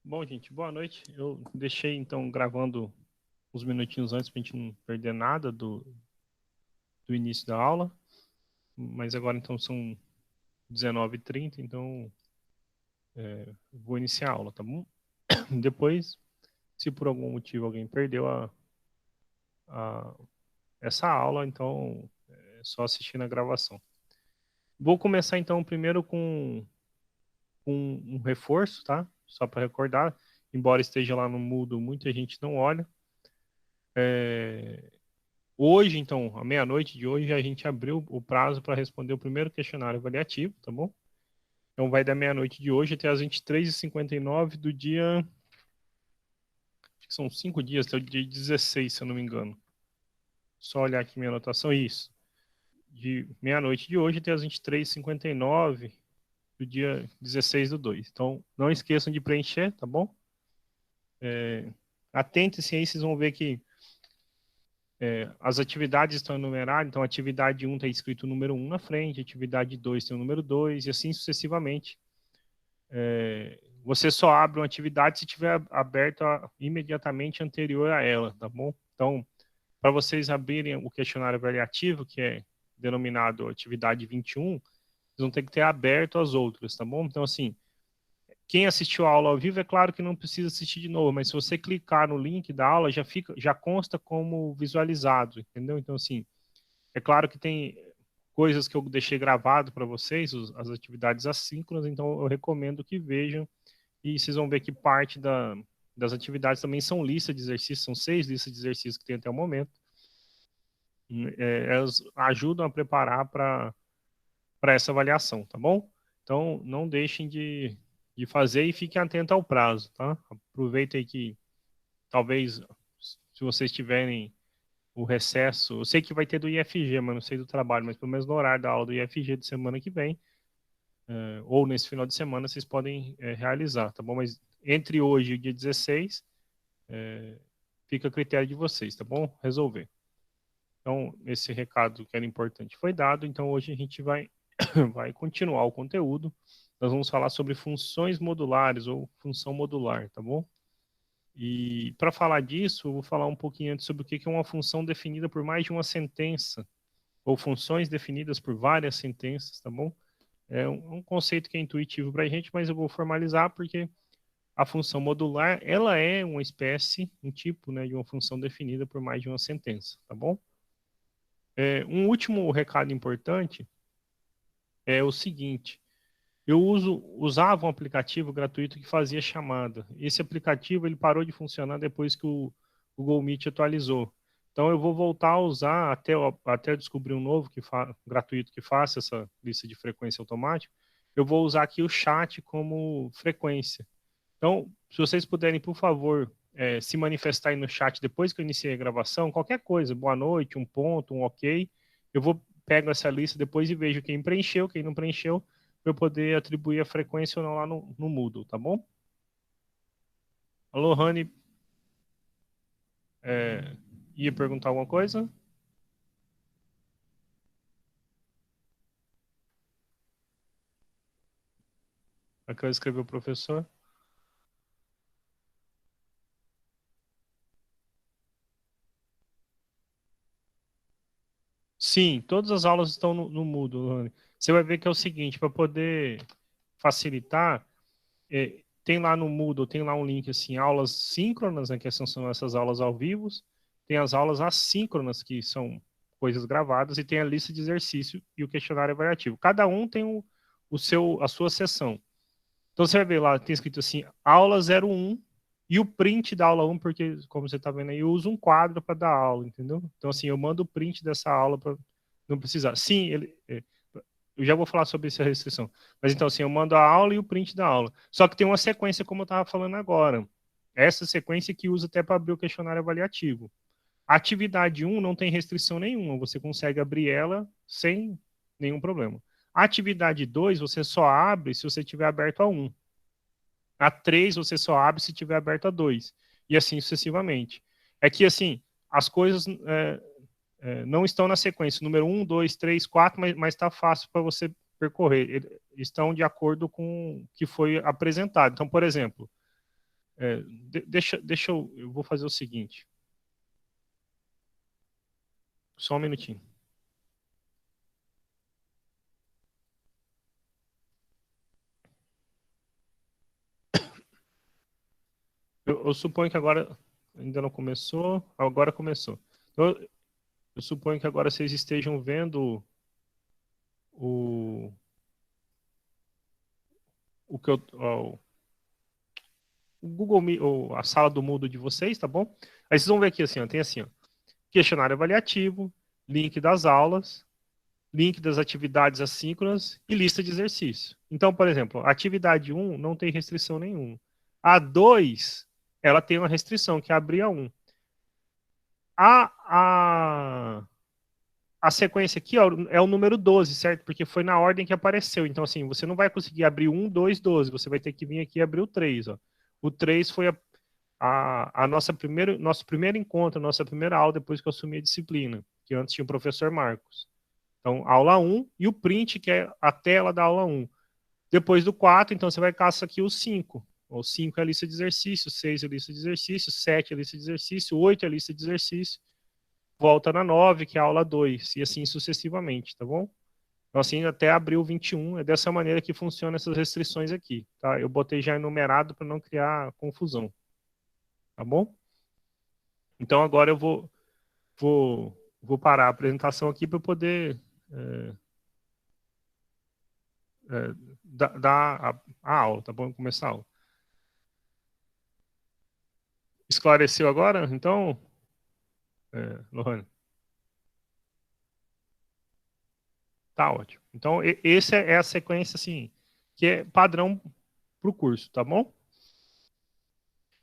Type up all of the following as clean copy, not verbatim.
Bom, gente, boa noite. Eu deixei, então, gravando uns minutinhos antes para a gente não perder nada do início da aula, mas agora, então, são 19h30, então vou iniciar a aula, tá bom? Depois, se por algum motivo alguém perdeu a- essa aula, então é só assistir na gravação. Vou começar, então, primeiro com um reforço, tá? Só para recordar, embora esteja lá no mudo, muita gente não olha. Hoje, então, à meia-noite de hoje, a gente abriu o prazo para responder o primeiro questionário avaliativo, tá bom? Então, vai da meia-noite de hoje até as 23h59 do dia. Acho que são 5 dias, até o dia 16, se eu não me engano. Só olhar aqui minha anotação, isso. De meia-noite de hoje até as 23h59 do dia 16/2. Então, não esqueçam de preencher, tá bom? Atentem-se aí, vocês vão ver que as atividades estão enumeradas, então atividade 1 está escrito o número 1 na frente, atividade 2 tem o número 2 e assim sucessivamente. Você só abre uma atividade se tiver aberta imediatamente anterior a ela, tá bom? Então, para vocês abrirem o questionário avaliativo, que é denominado atividade 21, vocês vão ter que ter aberto as outras, tá bom? Então, assim, quem assistiu a aula ao vivo, é claro que não precisa assistir de novo, mas se você clicar no link da aula, já consta como visualizado, entendeu? Então, assim, é claro que tem coisas que eu deixei gravado para vocês, as atividades assíncronas, então eu recomendo que vejam e vocês vão ver que parte das atividades também são listas de exercícios, são 6 listas de exercícios que tem até o momento. Elas ajudam a preparar para essa avaliação, tá bom? Então, não deixem de fazer e fiquem atentos ao prazo, tá? Aproveitem que talvez, se vocês tiverem o recesso, eu sei que vai ter do IFG, mas não sei do trabalho, mas pelo menos no horário da aula do IFG de semana que vem, ou nesse final de semana, vocês podem realizar, tá bom? Mas entre hoje e o dia 16, fica a critério de vocês, tá bom? Resolver. Então, esse recado que era importante foi dado, então hoje a gente vai continuar o conteúdo. Nós vamos falar sobre funções modulares ou função modular, tá bom? E para falar disso, eu vou falar um pouquinho antes sobre o que é uma função definida por mais de uma sentença, ou funções definidas por várias sentenças, tá bom? É um conceito que é intuitivo para a gente, mas eu vou formalizar porque a função modular, ela é uma espécie, um tipo, né, de uma função definida por mais de uma sentença, tá bom? Um último recado importante é o seguinte: eu usava um aplicativo gratuito que fazia chamada. Esse aplicativo ele parou de funcionar depois que o Google Meet atualizou. Então eu vou voltar a usar até descobrir um novo gratuito que faça essa lista de frequência automática. Eu vou usar aqui o chat como frequência. Então, se vocês puderem, por favor, se manifestar aí no chat depois que eu iniciei a gravação, qualquer coisa, boa noite, um ponto, um ok, eu vou pego essa lista depois e vejo quem preencheu, quem não preencheu, para eu poder atribuir a frequência ou não lá no Moodle, tá bom? Alô, Rani, ia perguntar alguma coisa? Aquela escreveu o professor? Sim, todas as aulas estão no Moodle, Rani. Você vai ver que é o seguinte, para poder facilitar, tem lá no Moodle, tem lá um link assim, aulas síncronas, né, que são essas aulas ao vivo, tem as aulas assíncronas, que são coisas gravadas, e tem a lista de exercício e o questionário avaliativo. Cada um tem a sua sessão. Então você vai ver lá, tem escrito assim, aula 01 e o print da aula 1, porque, como você está vendo aí, eu uso um quadro para dar aula, entendeu? Então, assim, eu mando o print dessa aula para não precisar. Sim, eu já vou falar sobre essa restrição. Mas então, assim, eu mando a aula e o print da aula. Só que tem uma sequência, como eu estava falando agora. Essa sequência que usa até para abrir o questionário avaliativo. A atividade 1 não tem restrição nenhuma, você consegue abrir ela sem nenhum problema. A atividade 2 você só abre se você tiver aberto a 1. A 3 você só abre se tiver aberto a 2. E assim sucessivamente. É que, assim, as coisas não estão na sequência, número 1, 2, 3, 4, mas está fácil para você percorrer. Estão de acordo com o que foi apresentado. Então, por exemplo, Deixa eu vou fazer o seguinte. Só um minutinho. Eu suponho que agora ainda não começou. Agora começou. Então, eu suponho que agora vocês estejam vendo o que o Google Meet, ou a sala do Moodle de vocês, tá bom? Aí vocês vão ver aqui assim, ó, tem assim, ó, questionário avaliativo, link das aulas, link das atividades assíncronas e lista de exercícios. Então, por exemplo, a atividade 1 não tem restrição nenhuma. A 2, ela tem uma restrição, que é abrir a 1. A sequência aqui ó, é o número 12, certo? Porque foi na ordem que apareceu. Então, assim, você não vai conseguir abrir 1, 2, 12. Você vai ter que vir aqui e abrir o 3. Ó. O 3 foi nosso primeiro encontro, a nossa primeira aula depois que eu assumi a disciplina, que antes tinha o professor Marcos. Então, aula 1 e o print, que é a tela da aula 1. Depois do 4, então você vai caçar aqui o 5. O 5 é a lista de exercícios, 6 é a lista de exercícios, 7 é a lista de exercícios, 8 é a lista de exercícios, volta na 9, que é a aula 2, e assim sucessivamente, tá bom? Então, assim, até abril 21, é dessa maneira que funcionam essas restrições aqui, tá? Eu botei já enumerado para não criar confusão, tá bom? Então, agora eu vou parar a apresentação aqui para poder dar a aula, tá bom? Começar a aula. Esclareceu agora? Então, Lohane? Tá ótimo. Então, essa é a sequência, assim, que é padrão para o curso, tá bom?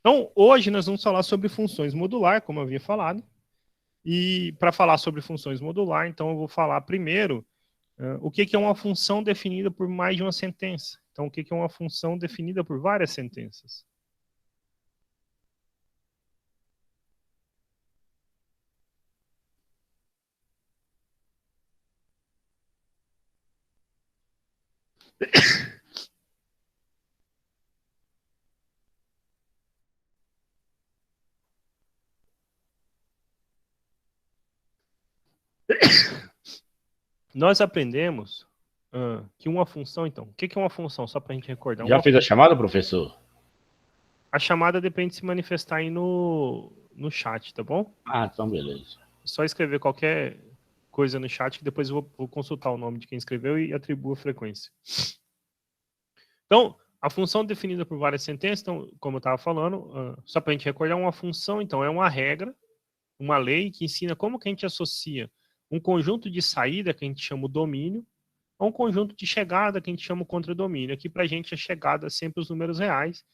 Então, hoje nós vamos falar sobre funções modular, como eu havia falado. E para falar sobre funções modular, então eu vou falar primeiro o que é uma função definida por mais de uma sentença. Então, o que é uma função definida por várias sentenças? Nós aprendemos que uma função, então, o que é uma função? Só para a gente recordar. Já fez a chamada, professor? A chamada depende de se manifestar aí no chat, tá bom? Ah, então beleza. É só escrever qualquer coisa no chat que depois eu vou consultar o nome de quem escreveu e atribuo a frequência. Então, a função definida por várias sentenças, então, como eu estava falando, só para a gente recordar, uma função, então, é uma regra, uma lei que ensina como que a gente associa um conjunto de saída, que a gente chama o domínio, a um conjunto de chegada, que a gente chama o contradomínio. Aqui, para a gente, a chegada é sempre os números reais.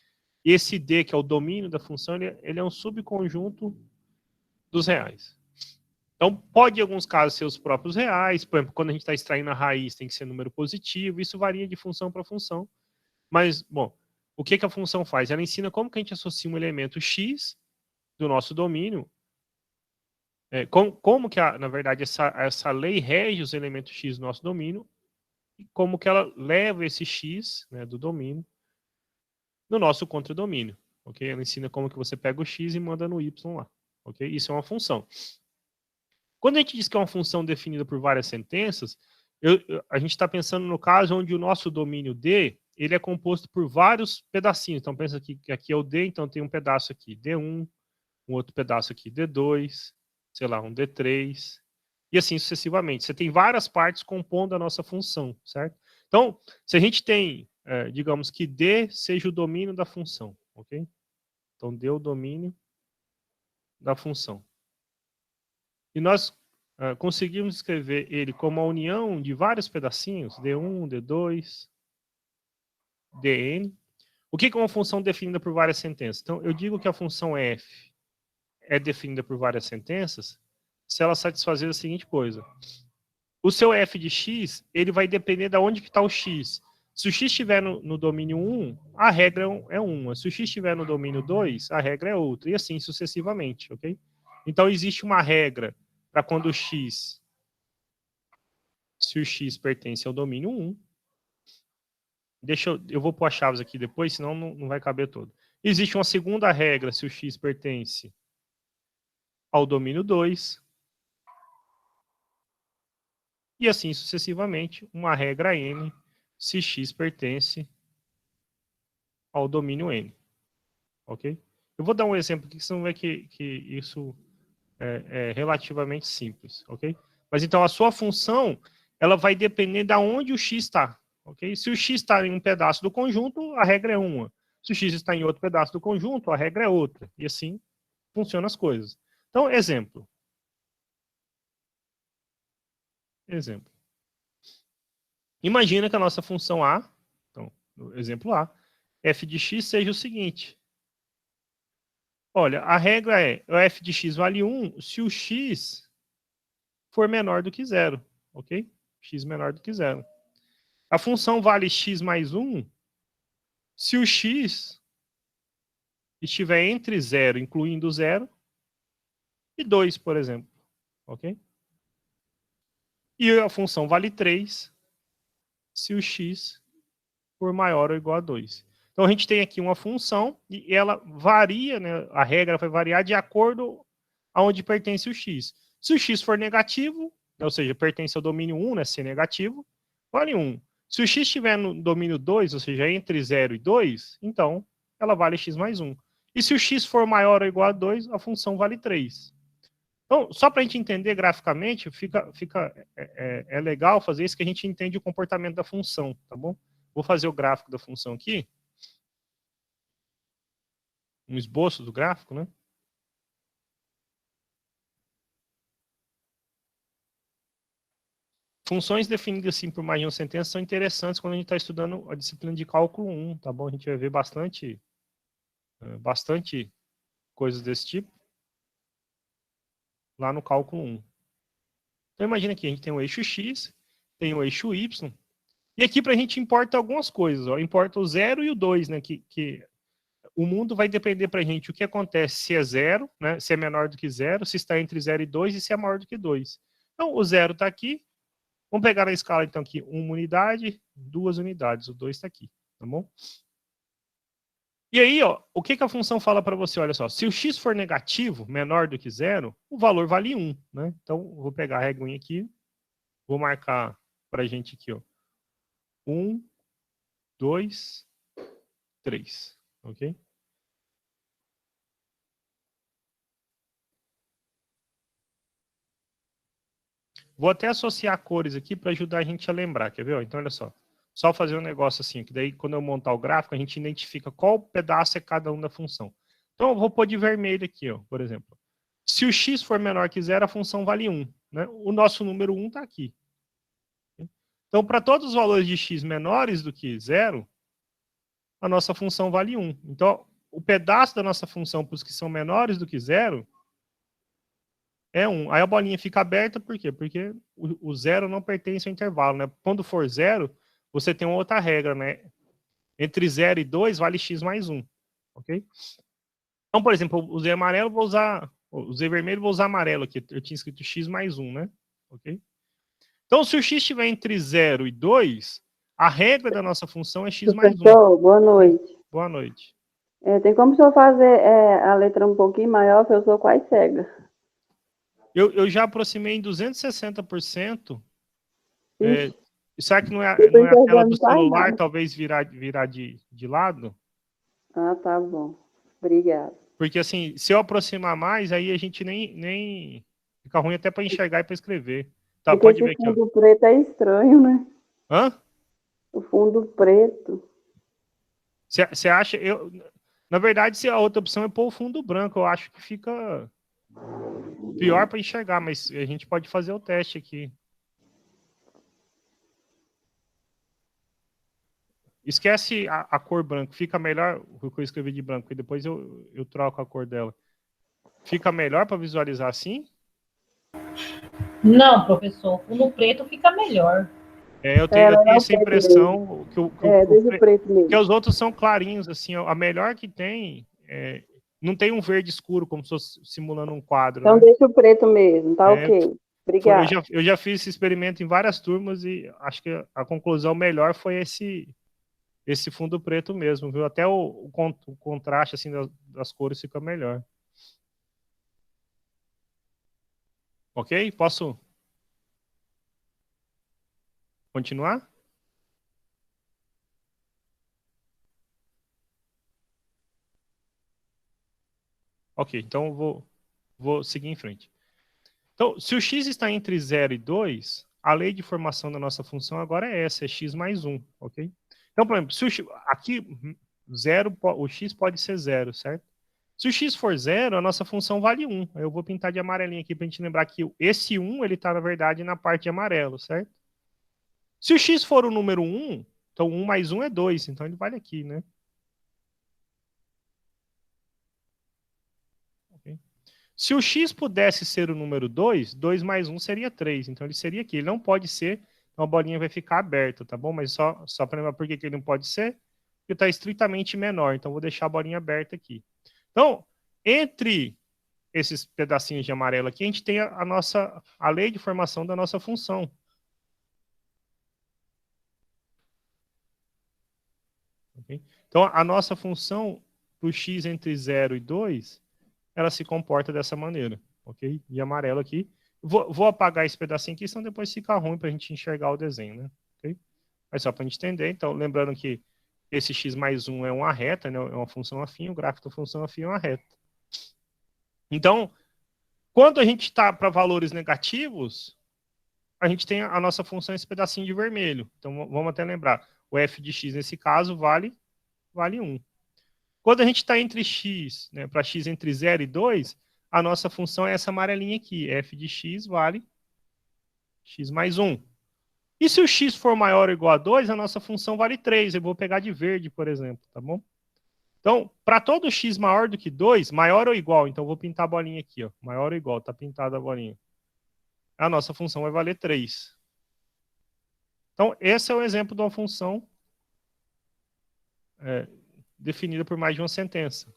E esse D, que é o domínio da função, ele é um subconjunto dos reais. Então, pode, em alguns casos, ser os próprios reais. Por exemplo, quando a gente está extraindo a raiz, tem que ser número positivo. Isso varia de função para função. Mas, bom, o que a função faz? Ela ensina como que a gente associa um elemento x do nosso domínio, como que, na verdade, essa lei rege os elementos x do nosso domínio, e como que ela leva esse x, né, do domínio no nosso contradomínio. Ok? Ela ensina como que você pega o x e manda no y lá. Ok? Isso é uma função. Quando a gente diz que é uma função definida por várias sentenças, a gente está pensando no caso onde o nosso domínio D ele é composto por vários pedacinhos. Então, pensa que aqui é o D, então tem um pedaço aqui D1, um outro pedaço aqui D2, sei lá, um D3, e assim sucessivamente. Você tem várias partes compondo a nossa função, certo? Então, se a gente tem, digamos que D seja o domínio da função, ok? Então, D é o domínio da função. E nós conseguimos escrever ele como a união de vários pedacinhos, D1, D2, Dn. O que é uma função definida por várias sentenças? Então, eu digo que a função f é definida por várias sentenças se ela satisfazer a seguinte coisa. O seu f de x, ele vai depender de onde que está o x. Se o x estiver no domínio 1, a regra é uma. Se o x estiver no domínio 2, a regra é outra. E assim sucessivamente, ok? Então, existe uma regra para quando o x, se o x pertence ao domínio 1, eu vou pôr as chaves aqui depois, senão não vai caber todo. Existe uma segunda regra se o x pertence ao domínio 2. E assim sucessivamente, uma regra n se x pertence ao domínio n. Ok? Eu vou dar um exemplo aqui, que você vai ver que isso é relativamente simples. Ok? Mas então a sua função ela vai depender de onde o x está. Ok? Se o x está em um pedaço do conjunto, a regra é uma. Se o x está em outro pedaço do conjunto, a regra é outra. E assim funcionam as coisas. Então, exemplo. Exemplo. Imagina que a nossa função A, então, no exemplo A, f de x seja o seguinte. Olha, a regra é, o f de x vale 1 se o x for menor do que zero, ok? X menor do que zero. A função vale x mais 1 se o x estiver entre 0, incluindo 0, e 2, por exemplo, ok? E a função vale 3 se o x for maior ou igual a 2. Então, a gente tem aqui uma função e ela varia, né? A regra vai variar de acordo aonde pertence o x. Se o x for negativo, ou seja, pertence ao domínio 1, né? Se negativo, vale 1. Se o x estiver no domínio 2, ou seja, entre 0 e 2, então ela vale x mais 1. E se o x for maior ou igual a 2, a função vale 3. Então, só para a gente entender graficamente, é legal fazer isso, que a gente entende o comportamento da função, tá bom? Vou fazer o gráfico da função aqui. Um esboço do gráfico, né? Funções definidas assim por mais de uma sentença são interessantes quando a gente está estudando a disciplina de cálculo 1, tá bom? A gente vai ver bastante coisas desse tipo lá no cálculo 1. Então imagina aqui, a gente tem o eixo x, tem o eixo y, e aqui para a gente importa algumas coisas, ó. Importa o 0 e o 2, né? Que o mundo vai depender para a gente o que acontece se é 0, né? Se é menor do que 0, se está entre 0 e 2 e se é maior do que 2. Então o 0 está aqui. Vamos pegar na escala, então, aqui, 1 unidade, 2 unidades. O 2 está aqui, tá bom? E aí, ó, o que a função fala para você? Olha só, se o x for negativo, menor do que 0, o valor vale 1, né? Então, vou pegar a reguinha aqui, vou marcar para a gente aqui, ó. 1, 2, 3, ok? Vou até associar cores aqui para ajudar a gente a lembrar, quer ver? Então, olha só. Só fazer um negócio assim, que daí quando eu montar o gráfico, a gente identifica qual pedaço é cada um da função. Então, eu vou pôr de vermelho aqui, ó, por exemplo. Se o x for menor que 0, a função vale 1. Né? O nosso número 1 está aqui. Então, para todos os valores de x menores do que 0, a nossa função vale 1. Então, o pedaço da nossa função para os que são menores do que 0 é 1. Aí a bolinha fica aberta, por quê? Porque o 0 não pertence ao intervalo, né? Quando for 0, você tem uma outra regra, né? Entre 0 e 2 vale x mais 1, ok? Então, por exemplo, usei amarelo, vou usar... Usei vermelho, vou usar amarelo aqui. Eu tinha escrito x mais 1, né? Ok? Então, se o x estiver entre 0 e 2, a regra da nossa função é x mais 1. Professor, boa noite. Boa noite. Tem como o senhor fazer a letra um pouquinho maior, que eu sou quase cega? Eu já aproximei em 260%. Será que não é Eu tô a tela do enxergando quase celular, nada. talvez virar de lado? Ah, tá bom. Obrigada. Porque assim, se eu aproximar mais, aí a gente nem fica ruim até para enxergar e para escrever. Tá, Porque pode ver esse aqui, ó. fundo preto é estranho, né? Hã? O fundo preto. Você acha? Na verdade, se a outra opção é pôr o fundo branco, eu acho que fica pior para enxergar, mas a gente pode fazer o teste aqui. Esquece a cor branco, fica melhor o que eu escrevi de branco, e depois eu troco a cor dela. Fica melhor para visualizar assim? Não, professor, o fundo preto fica melhor. Eu tenho essa impressão Deixa o preto mesmo. que os outros são clarinhos, assim, a melhor que tem, não tem um verde escuro, como se fosse simulando um quadro. Então, né? deixa o preto mesmo, tá ok. Obrigada. Eu já fiz esse experimento em várias turmas e acho que a conclusão melhor foi esse esse fundo preto mesmo, viu? Até o contraste assim, das cores fica melhor. Ok? Posso continuar? Ok, então eu vou seguir em frente. Então, se o x está entre 0 e 2, a lei de formação da nossa função agora é essa, é x mais 1, ok? Então, por exemplo, se aqui o x pode ser 0, certo? Se o x for 0, a nossa função vale 1. Eu vou pintar de amarelinho aqui para a gente lembrar que esse 1 ele está, na verdade, na parte de amarelo, certo? Se o x for o número 1, então 1 mais 1 é 2, então ele vale aqui, né? Ok? Se o x pudesse ser o número 2, 2 mais 1 seria 3, então ele seria aqui. Ele não pode ser, então a bolinha vai ficar aberta, tá bom? Mas só para lembrar por que ele não pode ser, porque está estritamente menor, então vou deixar a bolinha aberta aqui. Então, entre esses pedacinhos de amarelo aqui, a gente tem a lei de formação da nossa função. Okay? Então, a nossa função para o x entre 0 e 2, ela se comporta dessa maneira, ok? De amarelo aqui. Vou apagar esse pedacinho aqui, senão depois fica ruim para a gente enxergar o desenho, né? Okay? Mas só para a gente entender, então, lembrando que esse x mais 1 é uma reta, né? É uma função afim, o gráfico da função afim é uma reta. Então, quando a gente está para valores negativos, a gente tem a nossa função esse pedacinho de vermelho. Então, vamos até lembrar, o f de x nesse caso vale 1. Quando a gente está entre x, né, para x entre 0 e 2, a nossa função é essa amarelinha aqui, f de x vale x mais 1. E se o x for maior ou igual a 2, a nossa função vale 3. Eu vou pegar de verde, por exemplo, tá bom? Então, para todo x maior do que 2, maior ou igual, então eu vou pintar a bolinha aqui, ó, maior ou igual, tá pintada a bolinha. A nossa função vai valer 3. Então, esse é o exemplo de uma função definida por mais de uma sentença.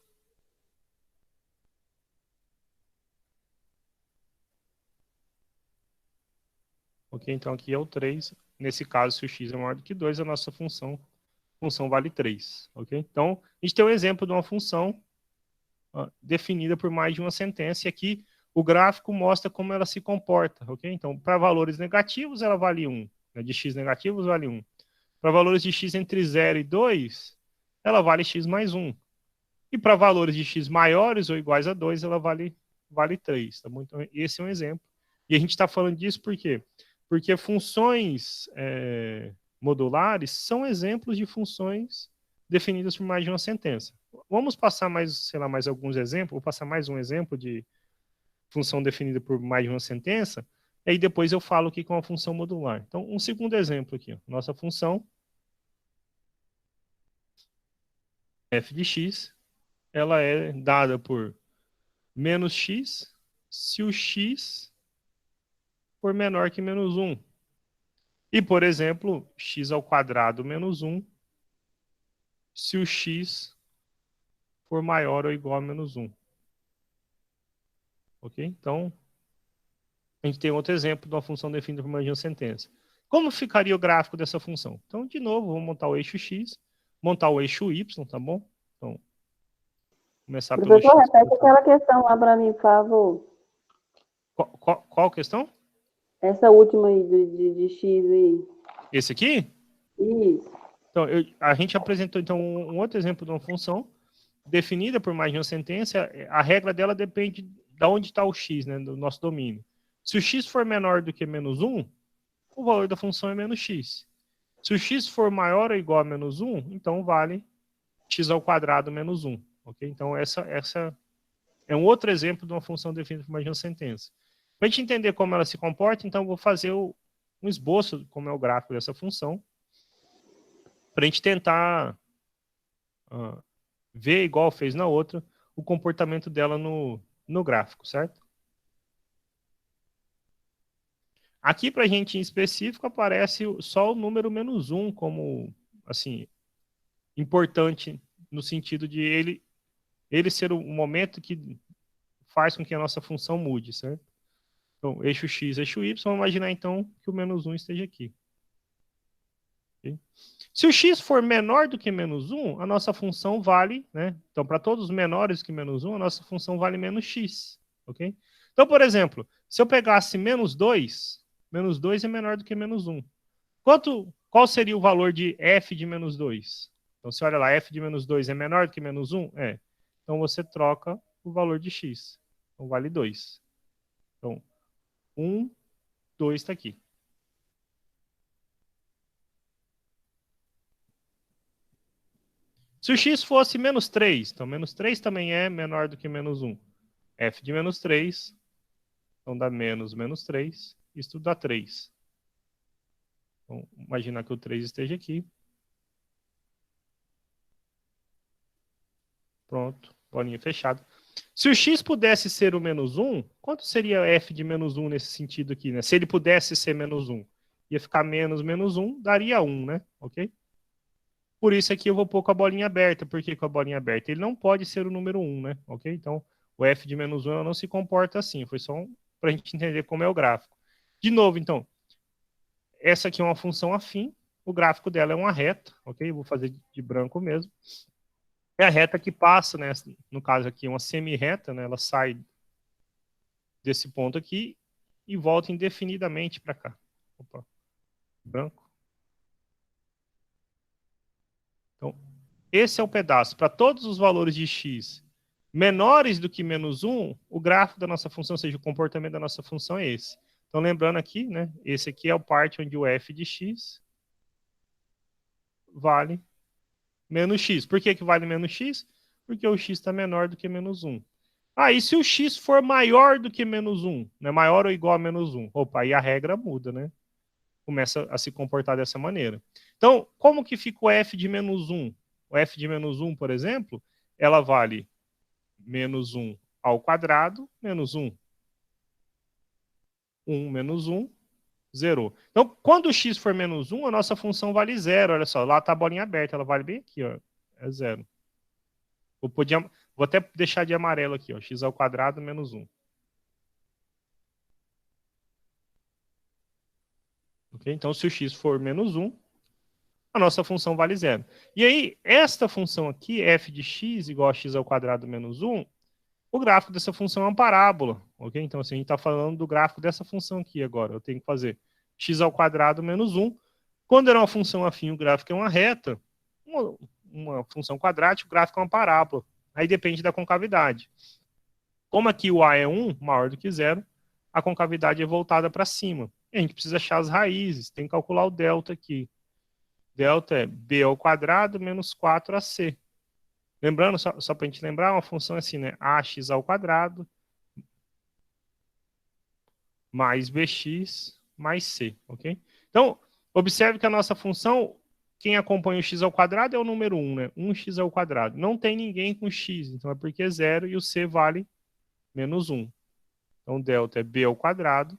Ok? Então, aqui é o 3. Nesse caso, se o x é maior do que 2, a nossa função vale 3. Ok? Então, a gente tem um exemplo de uma função definida por mais de uma sentença. E aqui, o gráfico mostra como ela se comporta. Ok? Então, para valores negativos, ela vale 1. Né? De x negativos, vale 1. Para valores de x entre 0 e 2, ela vale x mais 1. E para valores de x maiores ou iguais a 2, ela vale 3. Tá bom? Então, esse é um exemplo. E a gente está falando disso por quê? Porque funções modulares são exemplos de funções definidas por mais de uma sentença. Vamos passar mais alguns exemplos. Vou passar mais um exemplo de função definida por mais de uma sentença. E aí depois eu falo aqui com a função modular. Então, um segundo exemplo aqui. Ó. Nossa função f de x, ela é dada por menos x se o x for menor que menos 1. E, por exemplo, x ao quadrado menos 1 se o x for maior ou igual a menos 1. Ok? Então, a gente tem outro exemplo de uma função definida por mais de uma sentença. Como ficaria o gráfico dessa função? Então, de novo, vamos montar o eixo x, montar o eixo y, tá bom? Então, começar pelo x. Professor, repete aquela questão lá para mim, por favor. Qual questão? Essa última aí de x aí. Esse aqui? Isso. Então, a gente apresentou então um outro exemplo de uma função definida por mais de uma sentença. A regra dela depende de onde está o x, né, do nosso domínio. Se o x for menor do que menos 1, o valor da função é menos x. Se o x for maior ou igual a menos 1, então vale x ao quadrado menos 1. Okay? Então, essa é um outro exemplo de uma função definida por mais de uma sentença. Para a gente entender como ela se comporta, então eu vou fazer um esboço de como é o gráfico dessa função, para a gente tentar ver, igual fez na outra, o comportamento dela no gráfico, certo? Aqui, para a gente em específico, aparece só o número menos 1 como, assim, importante no sentido de ele ser o momento que faz com que a nossa função mude, certo? Então, eixo x, eixo y, vamos imaginar então que o menos 1 esteja aqui. Okay? Se o x for menor do que menos 1, a nossa função vale, né? Então, para todos menores que menos 1, a nossa função vale menos x. Ok? Então, por exemplo, se eu pegasse menos 2 é menor do que menos 1. Qual seria o valor de f de menos 2? Então, você olha lá, f de menos 2 é menor do que menos 1? É. Então, você troca o valor de x. Então, vale 2. Então, 1, 2 está aqui. Se o x fosse menos 3, então menos 3 também é menor do que menos 1. F de menos 3, então dá menos 3, isso dá 3. Então, imaginar que o 3 esteja aqui. Pronto, bolinha fechada. Se o x pudesse ser o menos 1, quanto seria f de menos 1 nesse sentido aqui, né? Se ele pudesse ser menos 1, ia ficar menos 1, daria 1, né? Ok? Por isso aqui eu vou pôr com a bolinha aberta. Por que com a bolinha aberta? Ele não pode ser o número 1, né? Ok? Então, o f de menos 1 não se comporta assim. Foi só para a gente entender como é o gráfico. De novo, então, essa aqui é uma função afim. O gráfico dela é uma reta, ok? Eu vou fazer de branco mesmo. É a reta que passa, né? No caso aqui, uma semi-reta, né? Ela sai desse ponto aqui e volta indefinidamente para cá. Opa, branco. Então, esse é o pedaço. Para todos os valores de x menores do que menos 1, o gráfico da nossa função, ou seja, o comportamento da nossa função é esse. Então, lembrando aqui, né? Esse aqui é o parte onde o f de x vale menos x. Por que vale menos x? Porque o x está menor do que menos 1. Ah, e se o x for maior do que menos 1? Né? Maior ou igual a menos 1? Opa, aí a regra muda, né? Começa a se comportar dessa maneira. Então, como que fica o f de menos 1? O f de menos 1, por exemplo, ela vale menos 1 ao quadrado, menos 1. 1 menos 1, 0. Então, quando o x for menos 1, a nossa função vale 0. Olha só, lá está a bolinha aberta, ela vale bem aqui, ó. É 0. Vou até deixar de amarelo aqui, ó. X ao quadrado menos 1. Okay? Então, se o x for menos 1, a nossa função vale 0. E aí, esta função aqui, f de x igual a x ao quadrado menos 1, o gráfico dessa função é uma parábola. Okay? Então, assim, a gente está falando do gráfico dessa função aqui agora. Eu tenho que fazer x ao quadrado menos 1. Quando era uma função afim, o gráfico é uma reta. Uma função quadrática, o gráfico é uma parábola. Aí depende da concavidade. Como aqui o a é 1, maior do que 0, a concavidade é voltada para cima. E a gente precisa achar as raízes, tem que calcular o delta aqui. Delta é b ao quadrado menos 4ac. Lembrando, só para a gente lembrar, uma função assim, né? ax ao quadrado mais bx mais c, ok? Então, observe que a nossa função, quem acompanha o x ao quadrado é o número 1, né? 1x ao quadrado. Não tem ninguém com x, então é porque é 0 e o c vale menos 1. Então, delta é b ao quadrado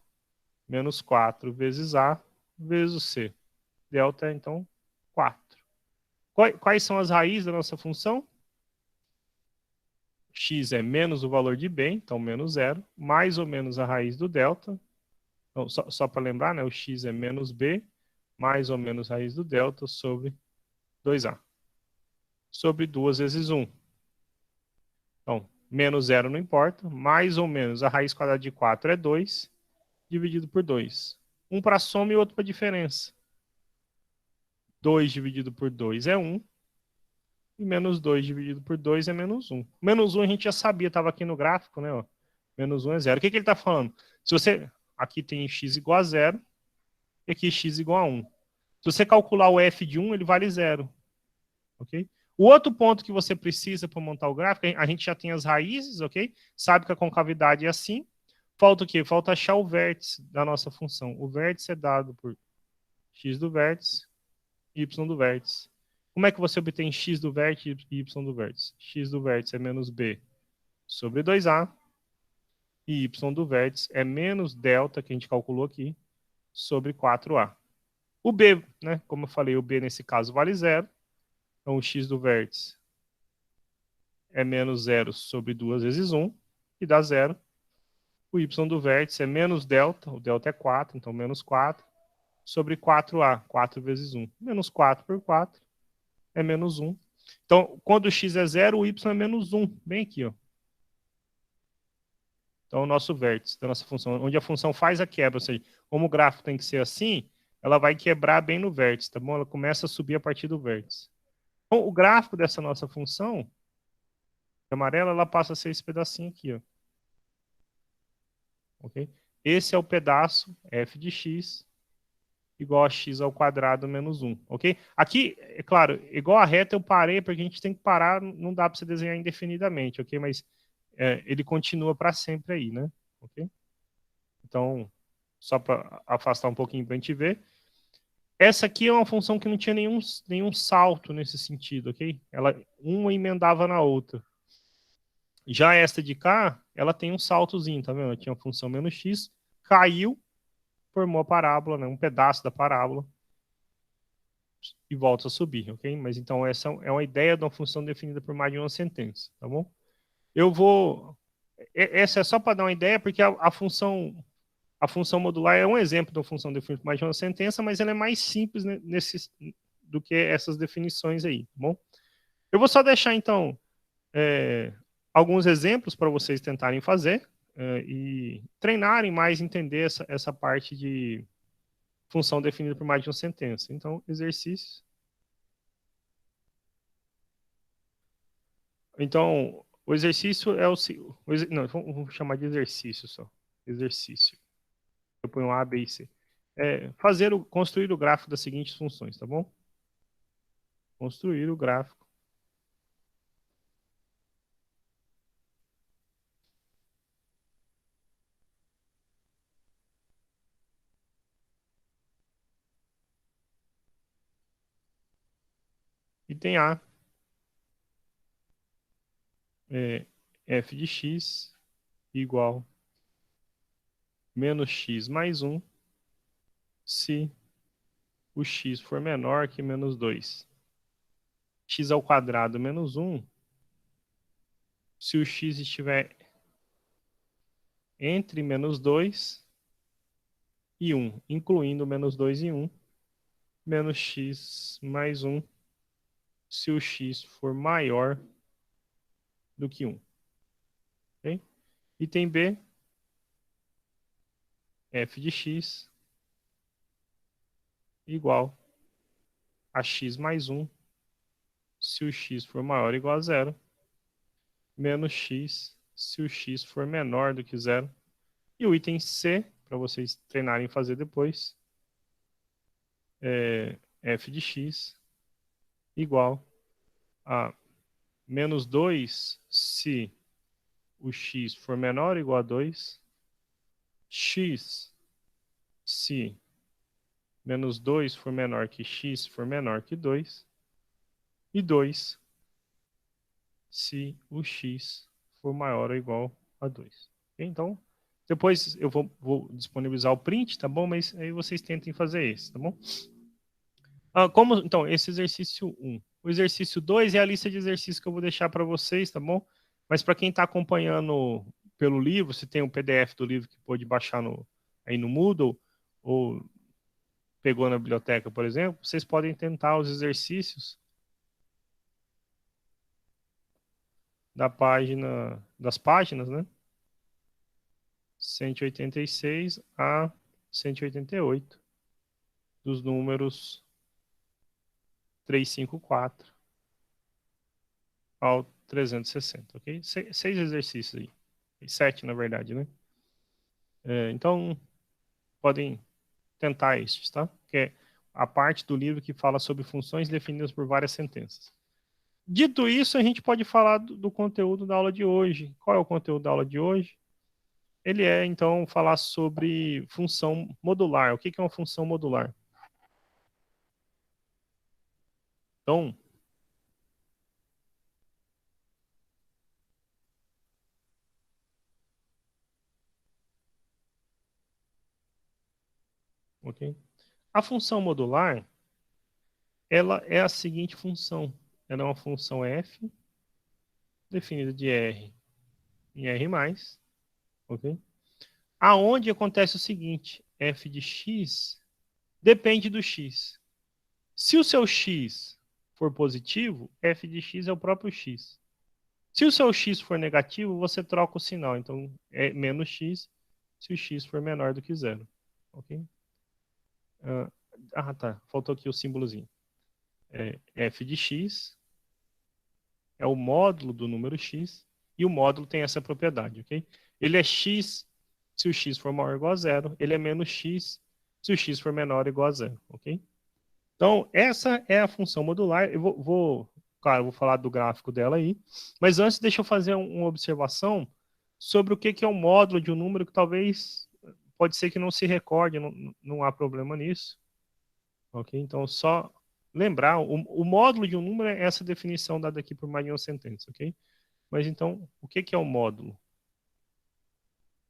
menos 4 vezes a vezes o c. Delta é, então, 4. Quais são as raízes da nossa função? X é menos o valor de b, então menos 0, mais ou menos a raiz do delta. Então, só para lembrar, né, o x é menos b, mais ou menos a raiz do delta sobre 2a. Sobre 2 vezes 1. Então, menos 0 não importa, mais ou menos a raiz quadrada de 4 é 2, dividido por 2. Um para soma e outro para diferença. 2 dividido por 2 é 1. E menos 2 dividido por 2 é menos 1. Menos 1 a gente já sabia, estava aqui no gráfico, né? Ó. Menos 1 é 0. O que ele está falando? Se você... Aqui tem x igual a 0 e aqui x igual a 1. Se você calcular o f de 1, ele vale 0. Ok? O outro ponto que você precisa para montar o gráfico, a gente já tem as raízes, ok? Sabe que a concavidade é assim. Falta o quê? Falta achar o vértice da nossa função. O vértice é dado por x do vértice, y do vértice. Como é que você obtém x do vértice e y do vértice? X do vértice é menos b sobre 2a. E y do vértice é menos delta, que a gente calculou aqui, sobre 4a. O b, né, como eu falei, o b nesse caso vale 0. Então, o x do vértice é menos 0 sobre 2 vezes 1, que dá 0. O y do vértice é menos delta, o delta é 4, então menos 4, sobre 4a, 4 vezes 1. Menos 4 por 4 é menos 1. Então, quando o x é 0, o y é menos 1. Bem aqui, ó. Então, o nosso vértice da nossa função, onde a função faz a quebra, ou seja, como o gráfico tem que ser assim, ela vai quebrar bem no vértice, tá bom? Ela começa a subir a partir do vértice. Então, o gráfico dessa nossa função, amarela, ela passa a ser esse pedacinho aqui, ó. Ok? Esse é o pedaço f de x igual a x ao quadrado menos 1, ok? Aqui, é claro, igual a reta eu parei, porque a gente tem que parar, não dá para você desenhar indefinidamente, ok? Mas ele continua para sempre aí, né? Ok? Então, só para afastar um pouquinho para a gente ver. Essa aqui é uma função que não tinha nenhum salto nesse sentido, ok? Uma emendava na outra. Já esta de cá, ela tem um saltozinho, tá vendo? Ela tinha a função menos x, caiu, formou a parábola, né? Um pedaço da parábola, e volta a subir, ok? Mas então essa é uma ideia de uma função definida por mais de uma sentença, tá bom? Essa é só para dar uma ideia, porque a função modular é um exemplo de uma função definida por mais de uma sentença, mas ela é mais simples do que essas definições aí, tá bom? Eu vou só deixar, então, alguns exemplos para vocês tentarem fazer e treinarem mais, entender essa parte de função definida por mais de uma sentença. Então, exercícios. Então, o exercício é não, vamos chamar de exercício só. Exercício. Eu ponho A, B e C. Construir o gráfico das seguintes funções, tá bom? Construir o gráfico. Item A. F de x igual menos x mais 1 se o x for menor que menos 2. X ao quadrado menos 1 se o x estiver entre menos 2 e 1, incluindo menos 2 e 1, menos x mais 1 se o x for maior do que 1. Okay? Item B, f de x igual a x mais 1 se o x for maior ou igual a 0, menos x se o x for menor do que 0. E o item C, para vocês treinarem e fazer depois, f de x igual a menos 2 se o x for menor ou igual a 2, x se menos 2 for menor que x for menor que 2, e 2 se o x for maior ou igual a 2. Então, depois eu vou disponibilizar o print, tá bom? Mas aí vocês tentem fazer esse, tá bom? Então, esse exercício 1. O exercício 2 é a lista de exercícios que eu vou deixar para vocês, tá bom? Mas para quem está acompanhando pelo livro, se tem um PDF do livro que pode baixar aí no Moodle, ou pegou na biblioteca, por exemplo, vocês podem tentar os exercícios das páginas, né? 186 a 188, dos números 354 ao 360, ok? 6 exercícios aí. 7, na verdade, né? Então, podem tentar estes, tá? Que é a parte do livro que fala sobre funções definidas por várias sentenças. Dito isso, a gente pode falar do conteúdo da aula de hoje. Qual é o conteúdo da aula de hoje? Ele então, falar sobre função modular. O que é uma função modular? Então, ok? A função modular, ela é a seguinte função. Ela é uma função f, definida de R em R+, ok? Aonde acontece o seguinte, f de x depende do x. Se o seu x for positivo, f de x é o próprio x. Se o seu x for negativo, você troca o sinal. Então, é menos x se o x for menor do que zero. Ok? Tá. Faltou aqui o símbolozinho. F de x é o módulo do número x e o módulo tem essa propriedade, ok? Ele é x se o x for maior ou igual a zero. Ele é menos x se o x for menor ou igual a zero, ok? Então, essa é a função modular. Eu claro, eu vou falar do gráfico dela aí. Mas antes, deixa eu fazer uma observação sobre o que é um módulo de um número que talvez pode ser que não se recorde, não há problema nisso. Ok? Então, só lembrar, o módulo de um número é essa definição dada aqui por Marion Sentença, ok? Mas então, o que é um módulo?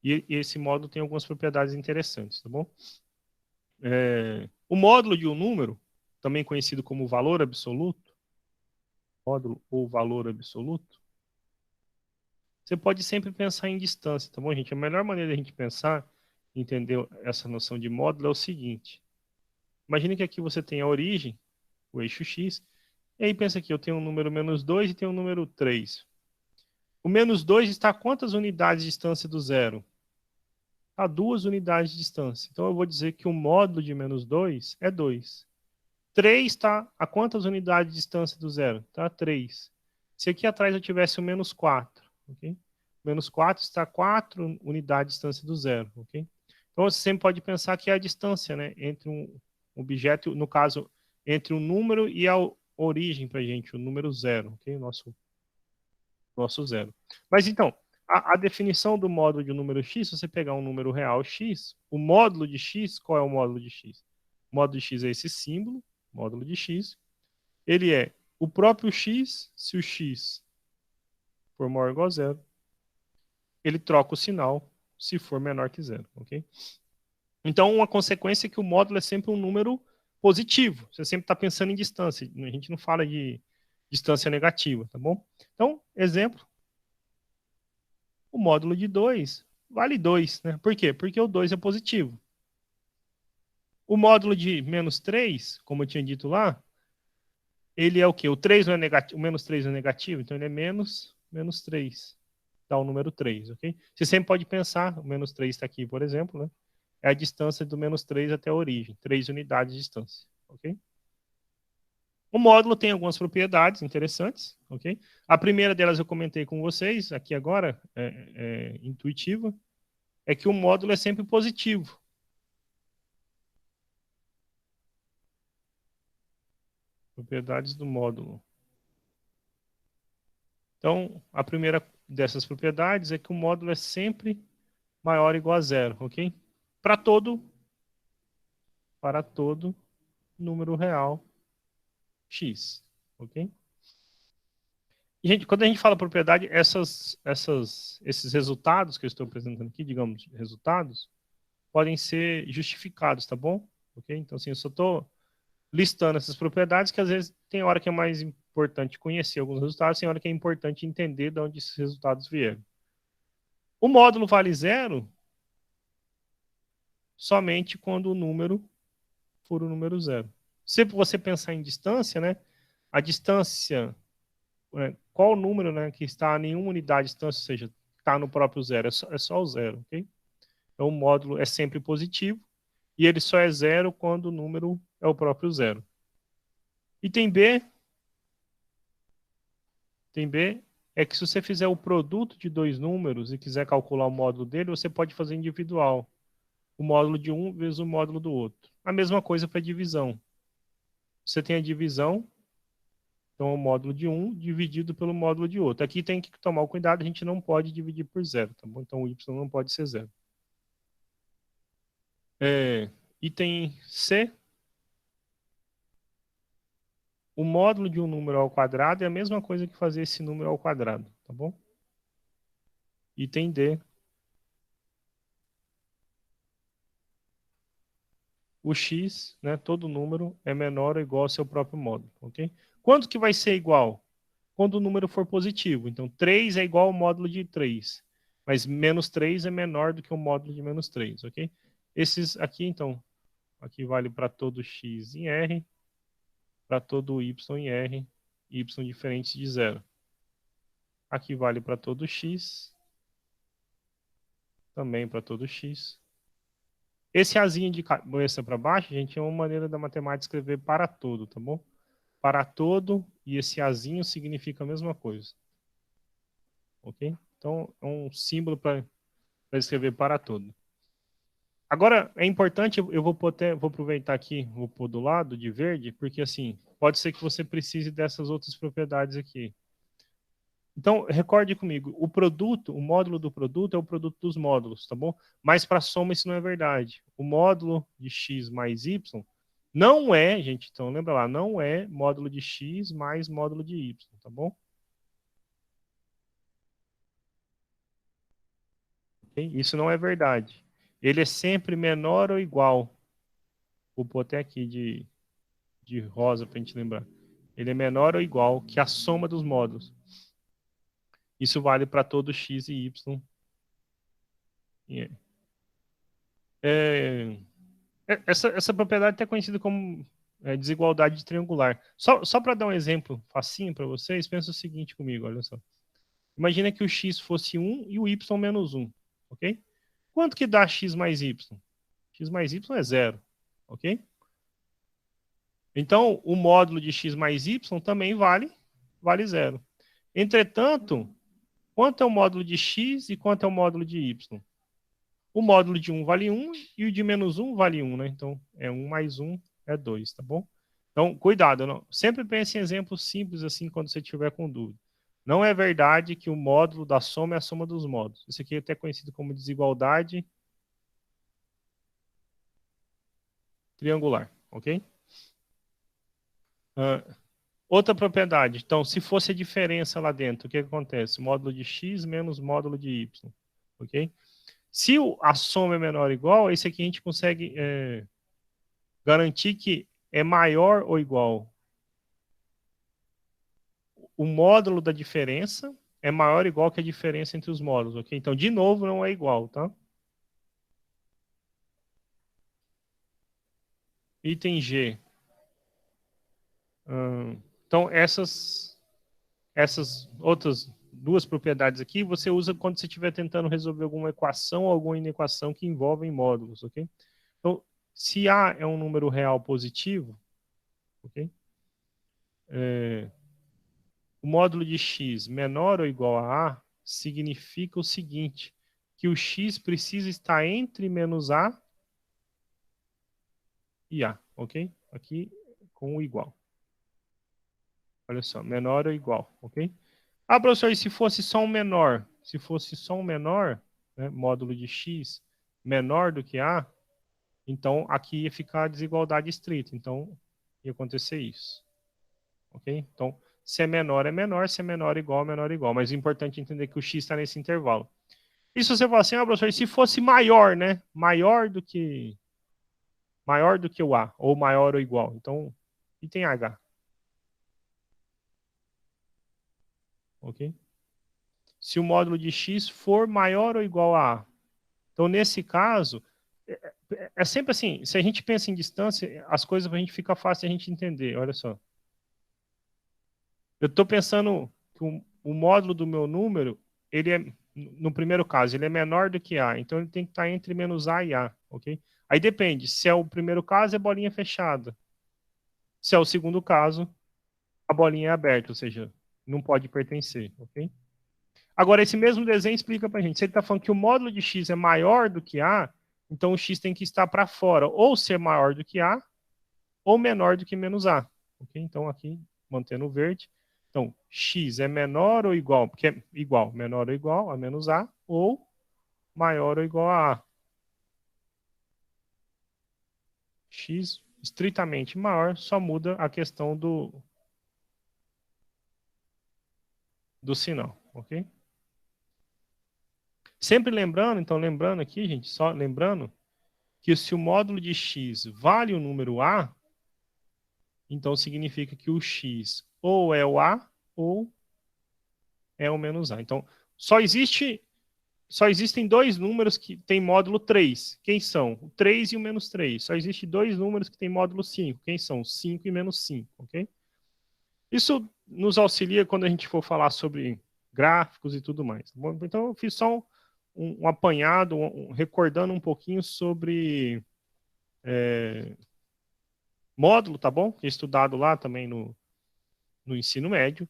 E esse módulo tem algumas propriedades interessantes, tá bom? O módulo de um número, também conhecido como valor absoluto, módulo ou valor absoluto, você pode sempre pensar em distância, tá bom, gente? A melhor maneira de a gente pensar, entender essa noção de módulo é o seguinte. Imagine que aqui você tem a origem, o eixo x, e aí pensa aqui, eu tenho um número menos 2 e tenho um número 3. O menos 2 está a quantas unidades de distância do zero? A 2 unidades de distância. Então eu vou dizer que o módulo de menos 2 é 2. 3 está a quantas unidades de distância do zero? Está a 3. Se aqui atrás eu tivesse o menos 4, ok? Menos 4 está a 4 unidades de distância do zero, ok? Então você sempre pode pensar que é a distância, né, entre um objeto, no caso, entre o número e a origem para a gente, o número zero, ok? Nosso zero. Mas então, a definição do módulo de um número x, se você pegar um número real x, o módulo de x, qual é o módulo de x? O módulo de x é esse símbolo, módulo de x. Ele é o próprio x, se o x for maior ou igual a zero. Ele troca o sinal se for menor que zero, ok? Então, uma consequência é que o módulo é sempre um número positivo. Você sempre está pensando em distância. A gente não fala de distância negativa, tá bom? Então, exemplo. O módulo de 2 vale 2, né? Por quê? Porque o 2 é positivo. O módulo de menos 3, como eu tinha dito lá, ele é o quê? O 3 não é negativo, o menos 3 não é negativo, então ele é menos 3. Dá o número 3, ok? Você sempre pode pensar, o menos 3 está aqui, por exemplo, né? É a distância do menos 3 até a origem, 3 unidades de distância, ok? O módulo tem algumas propriedades interessantes, ok? A primeira delas eu comentei com vocês, aqui agora, intuitiva, é que o módulo é sempre positivo. Propriedades do módulo. Então, a primeira dessas propriedades é que o módulo é sempre maior ou igual a zero, ok? Para todo número real x, ok? E, gente, quando a gente fala propriedade, esses resultados que eu estou apresentando aqui, digamos, resultados, podem ser justificados, tá bom? Ok? Então, assim, eu só estou listando essas propriedades que às vezes tem hora que é mais importante conhecer alguns resultados, tem hora que é importante entender de onde esses resultados vieram. O módulo vale zero somente quando o número for o número zero. Se você pensar em distância, né? A distância, qual o número, né, que está a nenhuma unidade de distância, ou seja, está no próprio zero, é só o zero, ok? Então o módulo é sempre positivo e ele só é zero quando o número é o próprio zero. Item B é que se você fizer o produto de dois números e quiser calcular o módulo dele, você pode fazer individual. O módulo de um vezes o módulo do outro. A mesma coisa para divisão. Você tem a divisão, então o módulo de um dividido pelo módulo de outro. Aqui tem que tomar o cuidado, a gente não pode dividir por zero, tá bom? Então o y não pode ser zero. Item C. O módulo de um número ao quadrado é a mesma coisa que fazer esse número ao quadrado, tá bom? Item D. O x, né, todo número, é menor ou igual ao seu próprio módulo, ok? Quando que vai ser igual? Quando o número for positivo. Então, 3 é igual ao módulo de 3. Mas menos 3 é menor do que o módulo de menos 3, ok? Esses aqui, então, Aqui vale para todo x em R, para todo y em R, y diferentes de zero. Aqui vale para todo x, também para todo x. Esse azinho de cabeça para baixo, gente, é uma maneira da matemática escrever para todo, tá bom? Para todo, e esse azinho significa a mesma coisa. Ok? Então, é um símbolo para escrever para todo. Agora, é importante, eu vou aproveitar aqui, vou pôr do lado de verde, porque assim, pode ser que você precise dessas outras propriedades aqui. Então, recorde comigo, o produto, o módulo do produto é o produto dos módulos, tá bom? Mas para soma isso não é verdade. O módulo de x mais y não é, gente, então lembra lá, não é módulo de x mais módulo de y, tá bom? Okay? Isso não é verdade. Ele é sempre menor ou igual. Vou pôr até aqui de rosa para a gente lembrar. Ele é menor ou igual que a soma dos módulos. Isso vale para todo x e y. Essa propriedade é conhecida como desigualdade triangular. Só para dar um exemplo facinho para vocês, pensa o seguinte comigo, olha só. Imagina que o x fosse 1 e o y menos 1, ok? Quanto que dá x mais y? X mais y é 0, ok? Então, o módulo de x mais y também vale 0. Entretanto, quanto é o módulo de x e quanto é o módulo de y? O módulo de 1 vale 1 e o de menos 1 vale 1, né? Então, 1 mais 1 é 2, tá bom? Então, cuidado, não. Sempre pense em exemplos simples assim quando você tiver com dúvida. Não é verdade que o módulo da soma é a soma dos módulos. Isso aqui é até conhecido como desigualdade triangular, ok? Outra propriedade. Então, se fosse a diferença lá dentro, o que acontece? Módulo de x menos módulo de y, ok? Se a soma é menor ou igual, esse aqui a gente consegue garantir que é maior ou igual. O módulo da diferença é maior ou igual que a diferença entre os módulos, ok? Então, de novo, não é igual, tá? Item G. Então, essas outras duas propriedades aqui, você usa quando você estiver tentando resolver alguma equação ou alguma inequação que envolvem módulos, ok? Então, se A é um número real positivo, ok? O módulo de x menor ou igual a A significa o seguinte, que o x precisa estar entre menos A e A, ok? Aqui com o igual. Olha só, menor ou igual, ok? Ah, professor, e se fosse só um menor? Se fosse só um menor, né, módulo de x menor do que A, então aqui ia ficar a desigualdade estrita. Então, ia acontecer isso. Ok? Então, se é menor, se é menor igual, menor igual. Mas é importante entender que o x está nesse intervalo. E se você falar assim, professor, e se fosse maior, né? Maior do que o A, ou maior ou igual. Então, item H. Ok? Se o módulo de x for maior ou igual a A. Então, nesse caso, é sempre assim, se a gente pensa em distância, as coisas para a gente fica fácil a gente entender. Olha só. Eu estou pensando que o módulo do meu número, ele é, no primeiro caso, ele é menor do que A. Então, ele tem que estar entre menos A e A, ok? Aí depende, se é o primeiro caso, é bolinha fechada. Se é o segundo caso, a bolinha é aberta, ou seja, não pode pertencer, ok? Agora, esse mesmo desenho explica pra gente. Se ele está falando que o módulo de x é maior do que A, então o x tem que estar para fora, ou ser maior do que A, ou menor do que menos A. Ok? Então, aqui, mantendo o verde. Então, x é menor ou igual, porque é igual, menor ou igual a menos A, ou maior ou igual a A. X estritamente maior, só muda a questão do sinal, ok? Sempre lembrando, então lembrando aqui, gente, só lembrando que se o módulo de x vale o número A, então significa que o x ou é o A ou é o menos A. Então, só existe só existem dois números que têm módulo 3. Quem são? O 3 e o menos 3. Só existem dois números que têm módulo 5. Quem são? 5 e menos 5, ok? Isso nos auxilia quando a gente for falar sobre gráficos e tudo mais. Tá bom? Então, eu fiz só um apanhado, recordando um pouquinho sobre módulo, tá bom? Que é estudado lá também no ensino médio.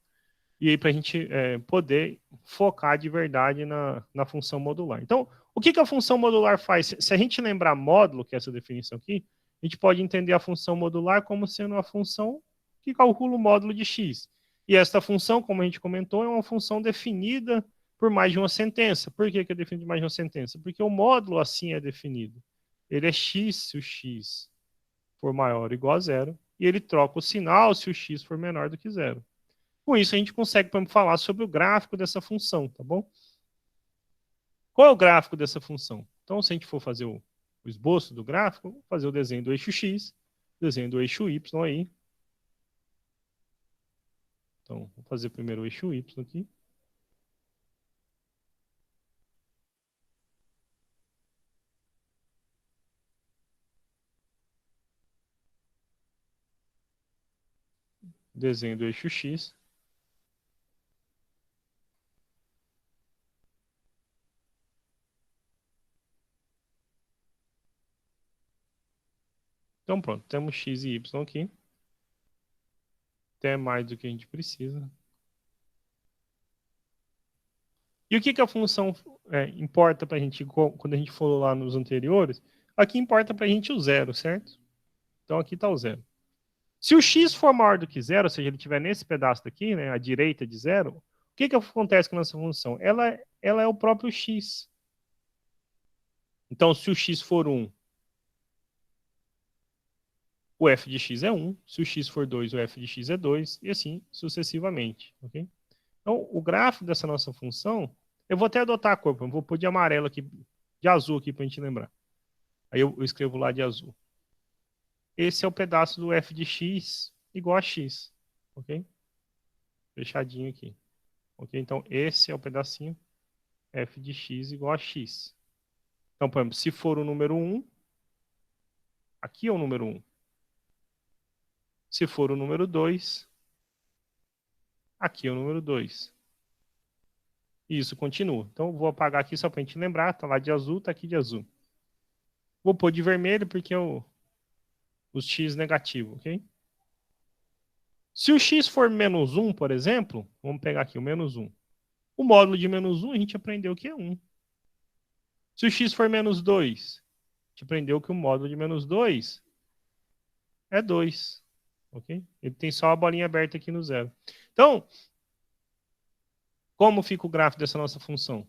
E aí, para a gente poder focar de verdade na função modular. Então, o que a função modular faz? Se a gente lembrar módulo, que é essa definição aqui, a gente pode entender a função modular como sendo uma função que calcula o módulo de x. E esta função, como a gente comentou, é uma função definida por mais de uma sentença. Por que é definido por mais de uma sentença? Porque o módulo assim é definido. Ele é x se o x for maior ou igual a zero, e ele troca o sinal se o x for menor do que zero. Com isso, a gente consegue falar sobre o gráfico dessa função, tá bom? Qual é o gráfico dessa função? Então, se a gente for fazer o esboço do gráfico, vamos fazer o desenho do eixo x, desenho do eixo y aí. Então, vou fazer primeiro o eixo y aqui. Desenho do eixo x. Então, pronto, temos x e y aqui. Até mais do que a gente precisa. E o que a função importa para a gente, quando a gente for lá nos anteriores? Aqui importa para a gente o zero, certo? Então, aqui está o zero. Se o x for maior do que zero, ou seja, ele estiver nesse pedaço daqui, né, à direita de zero, o que acontece com a nossa função? Ela é o próprio x. Então, se o x for 1, o f de x é 1. Se o x for 2, o f de x é 2. E assim sucessivamente. Okay? Então, o gráfico dessa nossa função, eu vou até adotar a cor, eu vou pôr de amarelo aqui, de azul aqui para a gente lembrar. Aí eu escrevo lá de azul. Esse é o pedaço do f de x igual a x. Ok? Fechadinho aqui. Ok? Então, esse é o pedacinho f de x igual a x. Então, por exemplo, se for o número 1, aqui é o número 1. Se for o número 2, aqui é o número 2. E isso continua. Então, vou apagar aqui só para a gente lembrar. Está lá de azul, está aqui de azul. Vou pôr de vermelho porque é o x negativo, ok? Se o x for menos 1, por exemplo, vamos pegar aqui o menos 1. O módulo de menos 1 a gente aprendeu que é 1. Se o x for menos 2, a gente aprendeu que o módulo de menos 2 é 2. Ok? Ele tem só a bolinha aberta aqui no zero. Então, como fica o gráfico dessa nossa função?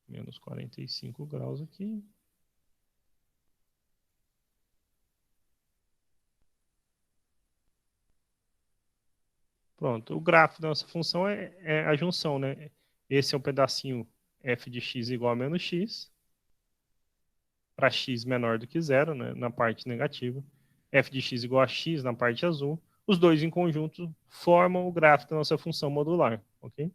Menos 45 graus aqui. Pronto, o gráfico da nossa função é a junção, né? Esse é o pedacinho f de x igual a menos x, para x menor do que zero, né? Na parte negativa. F de x igual a x na parte azul. Os dois em conjunto formam o gráfico da nossa função modular, ok?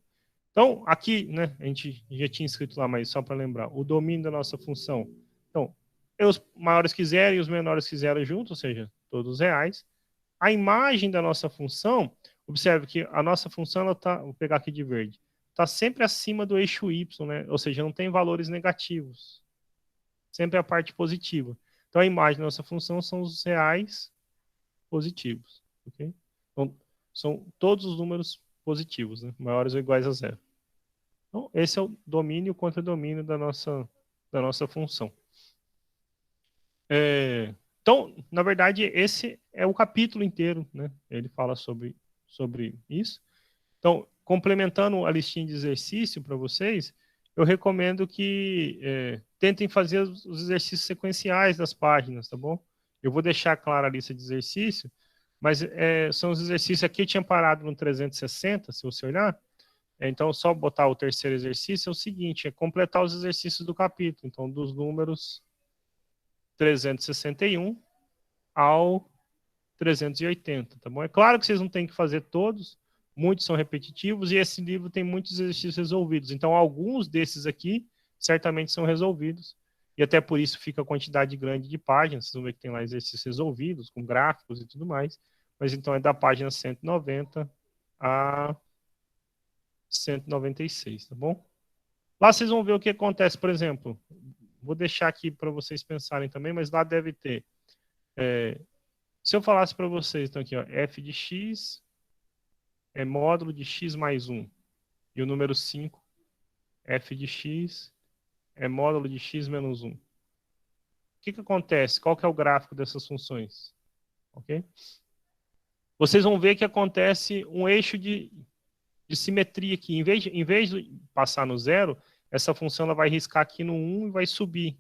Então, aqui, né, a gente já tinha escrito lá, mas só para lembrar, o domínio da nossa função. Então, os maiores que zero e os menores que zero juntos, ou seja, todos reais. A imagem da nossa função, observe que a nossa função, ela tá, vou pegar aqui de verde, está sempre acima do eixo y, né? Ou seja, não tem valores negativos. Sempre a parte positiva. Então, a imagem da nossa função são os reais positivos. Okay? Então, são todos os números positivos, né? Maiores ou iguais a zero. Então, esse é o domínio contra domínio da nossa função. Então, na verdade, esse é o capítulo inteiro, né? Ele fala sobre isso. Então, complementando a listinha de exercício para vocês, eu recomendo que tentem fazer os exercícios sequenciais das páginas, tá bom? Eu vou deixar clara a lista de exercício, mas são os exercícios aqui, eu tinha parado no 360, se você olhar. Então, só botar o terceiro exercício é o seguinte, é completar os exercícios do capítulo. Então, dos números 361 ao 380, tá bom? É claro que vocês não têm que fazer todos, muitos são repetitivos, e esse livro tem muitos exercícios resolvidos. Então, alguns desses aqui certamente são resolvidos, e até por isso fica a quantidade grande de páginas. Vocês vão ver que tem lá exercícios resolvidos, com gráficos e tudo mais. Mas então é da página 190 a 196, tá bom? Lá vocês vão ver o que acontece, por exemplo, vou deixar aqui para vocês pensarem também, mas lá deve ter. Se eu falasse para vocês, então aqui, ó, f de x é módulo de x mais 1, e o número 5, f de x é módulo de x menos 1. O que acontece? Qual que é o gráfico dessas funções? Ok? Vocês vão ver que acontece um eixo de simetria aqui. Em vez de passar no 0, essa função ela vai riscar aqui no 1 e vai subir.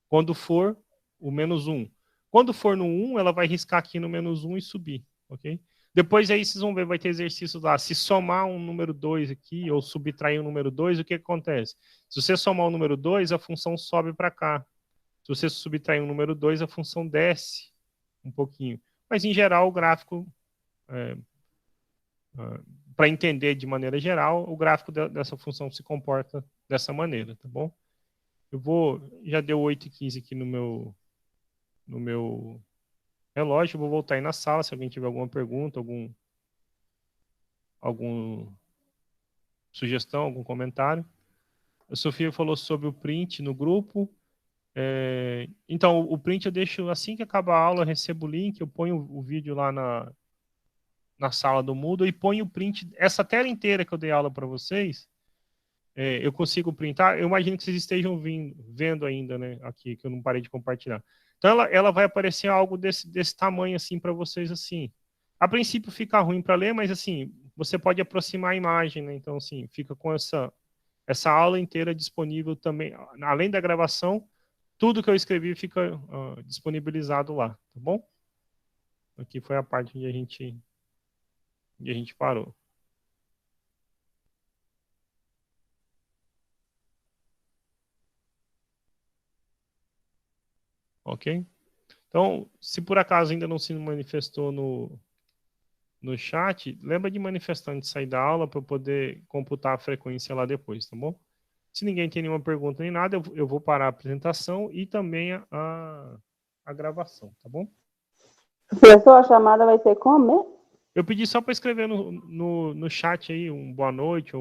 Quando for o menos 1. Quando for no 1, ela vai riscar aqui no menos 1 e subir. Ok? Depois aí vocês vão ver, vai ter exercício lá. Se somar um número 2 aqui, ou subtrair um número 2, o que acontece? Se você somar o número 2, a função sobe para cá. Se você subtrair um número 2, a função desce um pouquinho. Mas, em geral, o gráfico, para entender de maneira geral, o gráfico dessa função se comporta dessa maneira, tá bom? Já deu 8h15 aqui no meu relógio, eu vou voltar aí na sala, se alguém tiver alguma pergunta, alguma sugestão, algum comentário. A Sofia falou sobre o print no grupo. Então, o print eu deixo assim que acabar a aula, eu recebo o link, eu ponho o vídeo lá na sala do Moodle e ponho o print, essa tela inteira que eu dei aula para vocês, eu consigo printar. Eu imagino que vocês estejam vendo ainda, né, aqui, que eu não parei de compartilhar. Então, ela vai aparecer algo desse tamanho, assim, para vocês, assim. A princípio fica ruim para ler, mas, assim, você pode aproximar a imagem, né? Então, assim, fica com essa aula inteira disponível também, além da gravação. Tudo que eu escrevi fica disponibilizado lá, tá bom? Aqui foi a parte onde a gente parou. Ok? Então, se por acaso ainda não se manifestou no chat, lembra de manifestar antes de sair da aula para eu poder computar a frequência lá depois, tá bom? Se ninguém tem nenhuma pergunta nem nada, eu vou parar a apresentação e também a gravação, tá bom? Professor, a chamada vai ser como? Eu pedi só para escrever no chat aí um boa noite,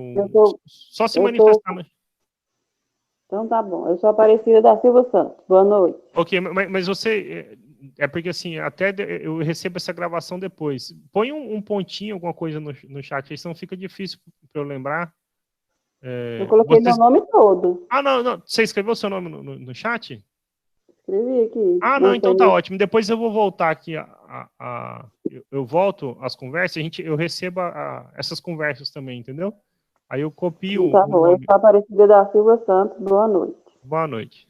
só se eu manifestar. Então tá bom. Eu sou Aparecida da Silva Santos. Boa noite. Ok, mas você... É porque assim, até eu recebo essa gravação depois. Põe um pontinho, alguma coisa no chat aí, senão fica difícil para eu lembrar. Eu coloquei meu nome todo. Ah, não. Você escreveu o seu nome no chat? Escrevi aqui. Ah, não, então tá ótimo. Depois eu vou voltar aqui. Eu volto às conversas, eu recebo essas conversas também, entendeu? Aí eu copio. Tá bom, eu sou Aparecida da Silva Santos. Boa noite. Boa noite.